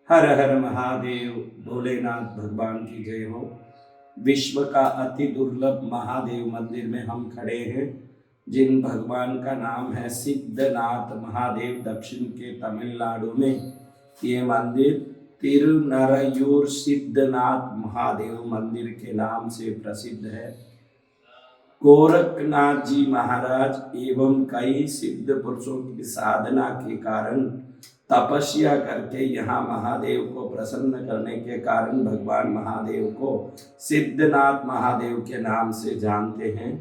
हर हर महादेव। भोलेनाथ भगवान की जय हो। विश्व का अति दुर्लभ महादेव मंदिर में हम खड़े हैं, जिन भगवान का नाम है सिद्धनाथ महादेव। दक्षिण के तमिलनाडु में ये मंदिर तिरुनरयूर सिद्धनाथ महादेव मंदिर के नाम से प्रसिद्ध है। गोरखनाथ जी महाराज एवं कई सिद्ध पुरुषों की साधना के कारण, तपस्या करके यहाँ महादेव को प्रसन्न करने के कारण भगवान महादेव को सिद्धनाथ महादेव के नाम से जानते हैं।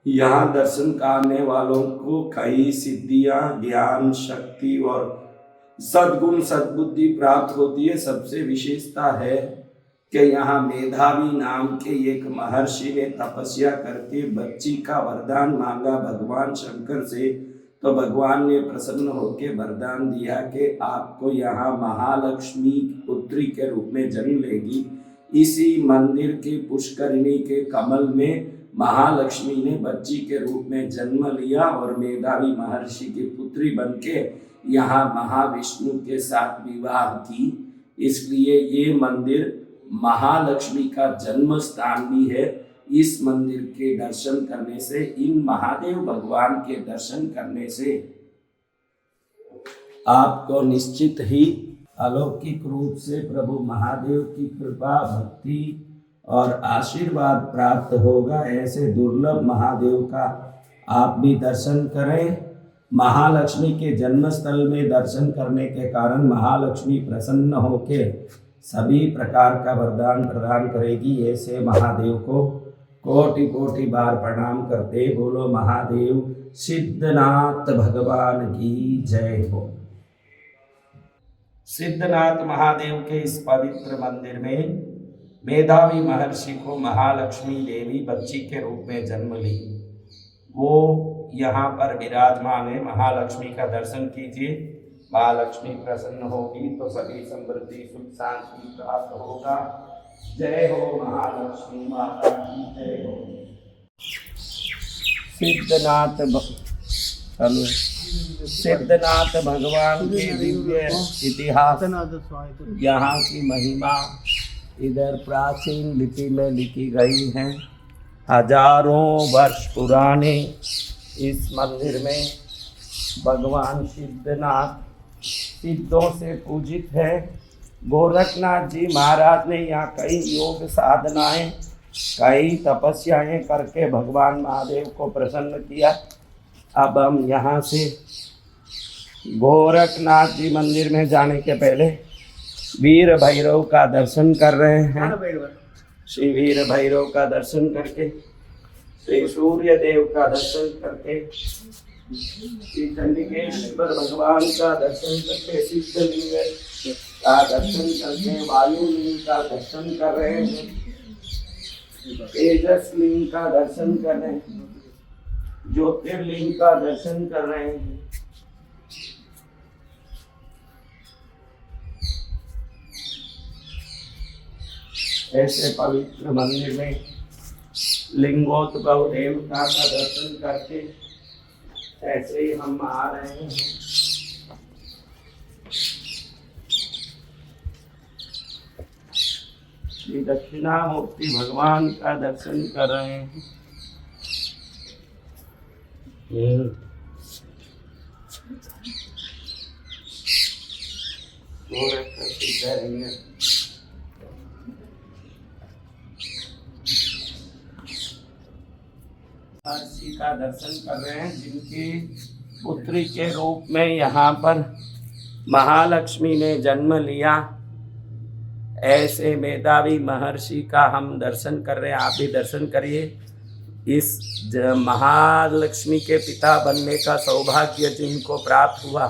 यहाँ दर्शन करने वालों को कई सिद्धियां, ज्ञान, शक्ति और सद्गुण सद्बुद्धि प्राप्त होती है। सबसे विशेषता है कि यहाँ मेधावी नाम के एक महर्षि ने तपस्या करके बच्ची का वरदान मांगा भगवान शंकर से, तो भगवान ने प्रसन्न होकर वरदान दिया कि आपको यहाँ महालक्ष्मी पुत्री के रूप में जन्म लेगी। इसी मंदिर के पुष्करिणी के कमल में महालक्ष्मी ने बच्ची के रूप में जन्म लिया और मेधावी महर्षि की पुत्री बनके यहाँ महाविष्णु के साथ विवाह की। इसलिए ये मंदिर महालक्ष्मी का जन्म स्थान भी है। इस मंदिर के दर्शन करने से, इन महादेव भगवान के दर्शन करने से आपको निश्चित ही अलौकिक रूप से प्रभु महादेव की कृपा, भक्ति और आशीर्वाद प्राप्त होगा। ऐसे दुर्लभ महादेव का आप भी दर्शन करें। महालक्ष्मी के जन्म स्थल में दर्शन करने के कारण महालक्ष्मी प्रसन्न होकर सभी प्रकार का वरदान प्रदान करेगी। ऐसे महादेव को कोटि कोटि बार प्रणाम करते बोलो महादेव सिद्धनाथ भगवान की जय हो। सिद्धनाथ महादेव के इस पवित्र मंदिर में मेधावी महर्षि को महालक्ष्मी देवी बच्ची के रूप में जन्म ली। वो यहाँ पर विराजमान है। महालक्ष्मी का दर्शन कीजिए। महालक्ष्मी प्रसन्न होगी तो सभी समृद्धि, सुख, शांति प्राप्त होगा। जय हो महालक्ष्मी माता की जय हो। सिद्धनाथ भगवान के दिव्य इतिहास, यहाँ की महिमा इधर प्राचीन लिपि में लिखी गई है। हजारों वर्ष पुराने इस मंदिर में भगवान सिद्धनाथ सिद्धों से पूजित है। गोरखनाथ जी महाराज ने यहाँ कई योग साधनाएं, कई तपस्याएं करके भगवान महादेव को प्रसन्न किया। अब हम यहाँ से गोरखनाथ जी मंदिर में जाने के पहले वीर भैरव का दर्शन कर रहे हैं। श्री वीर भैरव का दर्शन करके, श्री सूर्य देव का दर्शन करके, श्री चंडिकेश्वर भगवान का दर्शन करके, सिद्धलिंग का दर्शन करके, वायुलिंग का दर्शन कर रहे हैं, तेजसलिंग का दर्शन कर रहे हैं, ज्योतिर्लिंग का दर्शन कर रहे हैं। ऐसे पवित्र मंदिर में लिंगोद्भव देवता का दर्शन करके ऐसे ही हम आ रहे हैं। श्री दक्षिणामूर्ति भगवान का दर्शन कर रहे हैं। महर्षि का दर्शन कर रहे हैं, जिनकी पुत्री के रूप में यहाँ पर महालक्ष्मी ने जन्म लिया। ऐसे मेधावी महर्षि का हम दर्शन कर रहे हैं। आप भी दर्शन करिए। इस महालक्ष्मी के पिता बनने का सौभाग्य जिनको प्राप्त हुआ,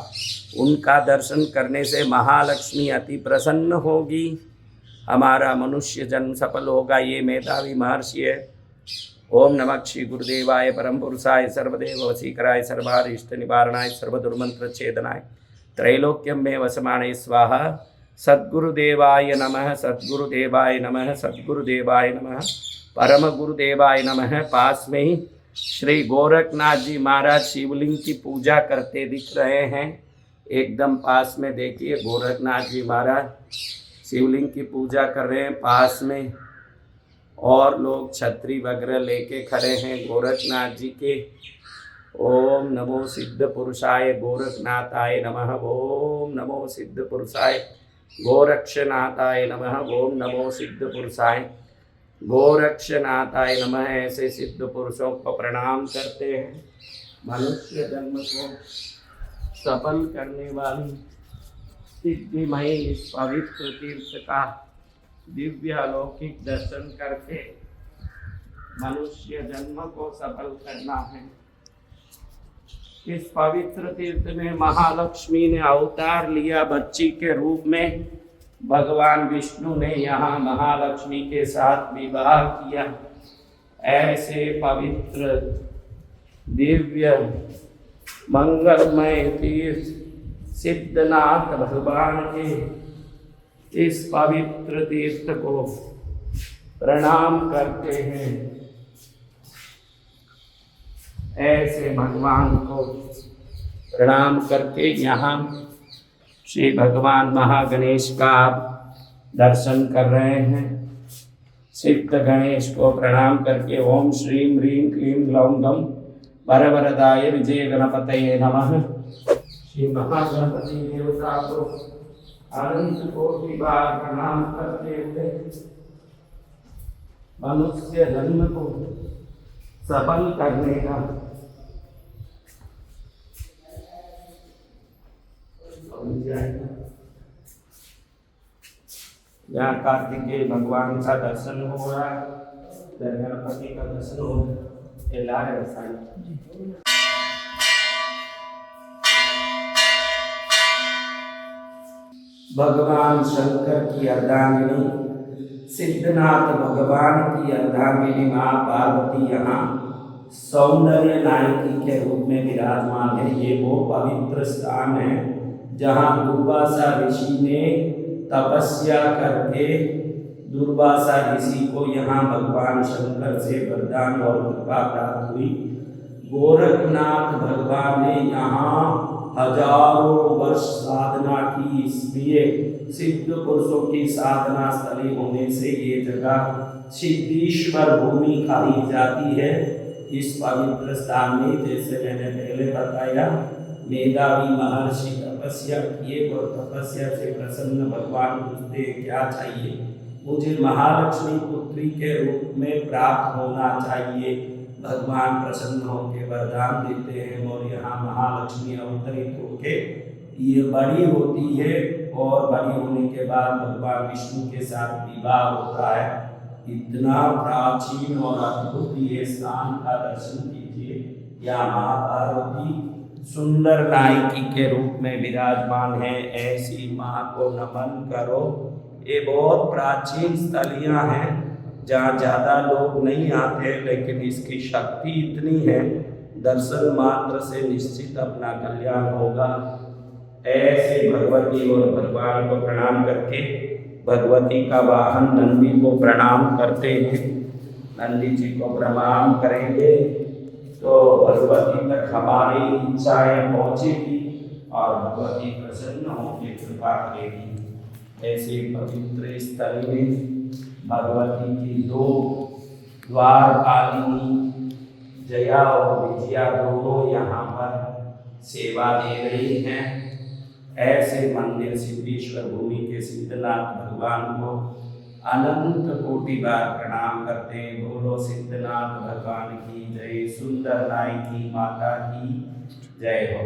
उनका दर्शन करने से महालक्ष्मी अति प्रसन्न होगी। हमारा मनुष्य जन्म सफल होगा। ये मेधावी महर्षि है। ओम नमः श्री गुरुदेवाय परम पुरुषाय सर्वदेव वशीकराय सर्वारिष्ट निवारणाय सर्वदुर्मंत्र छेदनाय त्रैलोक्यम में वसमाने स्वाहा। सद्गुरुदेवाय नमः, सद्गुरुदेवाय नमः, सद्गुरुदेवाय नमः, परम गुरुदेवाय नमः। पास में ही श्री गोरखनाथ जी महाराज शिवलिंग की पूजा करते दिख रहे हैं। एकदम पास में देखिए गोरखनाथ जी महाराज शिवलिंग की पूजा कर रहे हैं। पास में और लोग छतरी वगैरह लेके खड़े हैं गोरखनाथ जी के। ओम नमो सिद्ध पुरुषाय गोरखनाथाय नमः। ओम नमो सिद्ध पुरुषाय गोरक्षनाथाय नमः। ओम नमो सिद्ध पुरुषाय गोरक्षनाथाय नमः। ऐसे सिद्ध पुरुषों को प्रणाम करते हैं। मनुष्य जन्म को सफल करने वाली सिद्धिमयी इस पवित्र तीर्थ का दिव्य अलौकिक दर्शन करके मनुष्य जन्म को सफल करना है। इस पवित्र तीर्थ में महालक्ष्मी ने अवतार लिया बच्ची के रूप में। भगवान विष्णु ने यहाँ महालक्ष्मी के साथ विवाह किया। ऐसे पवित्र दिव्य मंगलमय तीर्थ सिद्धनाथ भगवान के इस पवित्र तीर्थ को प्रणाम करते हैं। ऐसे भगवान को प्रणाम करके यहाँ श्री भगवान महागणेश का दर्शन कर रहे हैं। सिद्ध गणेश को प्रणाम करके ओम श्रीं ह्रीं क्लीं ग्लौं गम वरवरदाय विजय गणपतये नमः। श्री महागणपति देवता को अनंत कोटि बार प्रणाम करते हुए मनुष्य जन्म को सफल करने का यहाँ कार्तिकेय भगवान का दर्शन हो रहा है। गणपति का दर्शन हो रहा है। भगवान शंकर की अर्धांगिनी सिद्धनाथ भगवान की अर्धांगिनी माँ पार्वती यहाँ सौंदर्य नायकी के रूप में विराजमान है। ये वो पवित्र स्थान है जहाँ दुर्वासा ऋषि ने तपस्या करके दुर्वासा ऋषि को यहाँ भगवान शंकर से वरदान और कृपा प्राप्त हुई। गोरखनाथ भगवान ने यहाँ हजारों वर्ष साधना की, इसलिए सिद्ध पुरुषों की साधना स्थली होने से ये जगह सिद्धेश्वर भूमि कही जाती है। इस पवित्र स्थान में जैसे मैंने पहले बताया मेधावी महर्षि तपस्या किए और तपस्या से प्रसन्न भगवान पूछते क्या चाहिए। मुझे महालक्ष्मी पुत्री के रूप में प्राप्त होना चाहिए। भगवान प्रसन्न होकर वरदान देते हैं और यहाँ महालक्ष्मी अवतरित होके ये बड़ी होती है और बड़ी होने के बाद भगवान विष्णु के साथ विवाह होता है। इतना प्राचीन और अद्भुत ये स्थान का दर्शन कीजिए। यहाँ माँ पार्वती सुंदर नायकी के रूप में विराजमान है। ऐसी माँ को नमन करो। ये बहुत प्राचीन स्थलियाँ हैं जहाँ ज़्यादा लोग नहीं आते, लेकिन इसकी शक्ति इतनी है दर्शन मात्र से निश्चित अपना कल्याण होगा। ऐसे भगवती और भगवान को प्रणाम करके भगवती का वाहन नंदी को प्रणाम करते हैं। नंदी जी को प्रणाम करेंगे तो भगवती तक हमारी इच्छाएं पहुँचेगी और भगवती प्रसन्न होकर कृपा करेगी। ऐसे पवित्र स्थल में भगवती की दो द्वारपालिनी जया और विजया दोनों यहाँ पर सेवा दे रही हैं। ऐसे मंदिर सिद्धेश्वर भूमि के सिद्धनाथ भगवान को अनंत कोटि बार प्रणाम करते हैं। बोलो सिद्धनाथ भगवान की जय। सुंदर नायकी माता की जय हो।